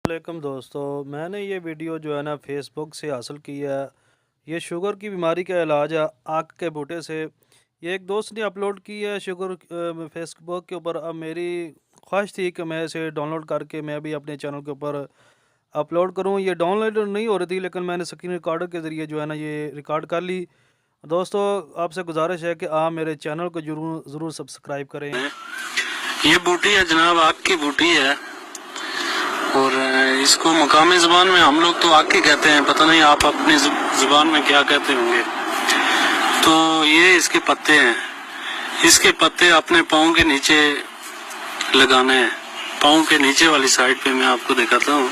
वालेकुम दोस्तों, मैंने ये वीडियो जो है ना फेसबुक से हासिल की है। ये शुगर की बीमारी का इलाज है आक के बूटे से। ये एक दोस्त ने अपलोड की है शुगर फेसबुक के ऊपर। अब मेरी ख्वाहिश थी कि मैं इसे डाउनलोड करके मैं भी अपने चैनल के ऊपर अपलोड करूं। ये डाउनलोड नहीं हो रही थी, लेकिन मैंने स्क्रीन रिकॉर्डर के ज़रिए जो है ना ये रिकॉर्ड कर ली। दोस्तों, आपसे गुजारिश है कि आप मेरे चैनल को ज़रूर सब्सक्राइब करें। ये बूटी है जनाब, आक की बूटी है और इसको मकामी ज़बान में हम लोग तो आक ही कहते हैं, पता नहीं आप अपनी ज़बान में क्या कहते होंगे। तो ये इसके पत्ते हैं। इसके पत्ते अपने पाँव के नीचे लगाने हैं। पाँव के नीचे वाली साइड पे मैं आपको दिखाता हूँ।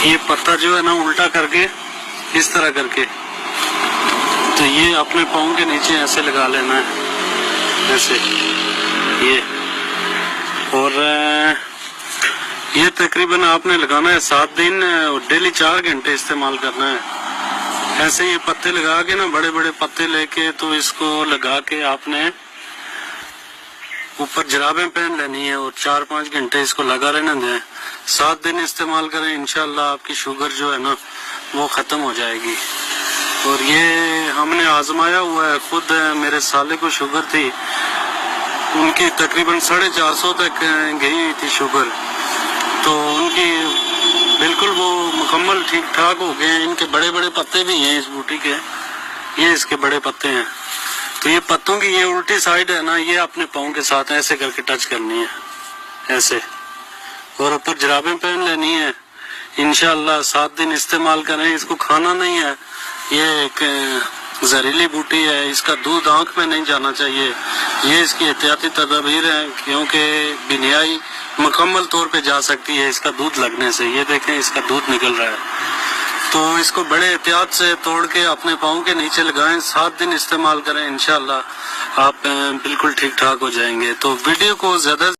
ये पत्ता जो है ना उल्टा करके इस तरह करके, तो ये अपने पाँव के नीचे ऐसे लगा लेना है, ऐसे ये। और ये तकरीबन आपने लगाना है 7 दिन, डेली 4 घंटे इस्तेमाल करना है। ऐसे ये पत्ते लगा के ना, बड़े बड़े पत्ते लेके, तो इसको लगा के आपने ऊपर जराबें पहन लेनी है और 4-5 घंटे इसको लगा रहना है। 7 दिन इस्तेमाल करें, इंशाल्लाह आपकी शुगर जो है ना वो खत्म हो जाएगी। और ये हमने आजमाया हुआ है खुद। मेरे साले को शुगर थी, उनकी तकरीबन 450 तक गई थी शुगर, तो उनकी बिल्कुल वो मुकम्मल ठीक ठाक हो गए हैं। इनके बड़े बड़े पत्ते भी हैं इस बूटी के, ये इसके बड़े पत्ते हैं। तो ये पत्तों की ये उल्टी साइड है ना, ये अपने पाँव के साथ ऐसे करके टच करनी है, ऐसे, और ऊपर जराबें पहन लेनी है। इंशाल्लाह 7 दिन इस्तेमाल करें। इसको खाना नहीं है, ये एक जहरीली बूटी है। इसका दूध आंख में नहीं जाना चाहिए। ये इसकी एहतियाती तदबीर है, क्योंकि बिनाई मुकम्मल तौर पे जा सकती है इसका दूध लगने से। ये देखें, इसका दूध निकल रहा है। तो इसको बड़े एहतियात से तोड़ के अपने पाँव के नीचे लगाएं। 7 दिन इस्तेमाल करें, इंशाल्लाह आप बिल्कुल ठीक ठाक हो जाएंगे। तो वीडियो को ज्यादा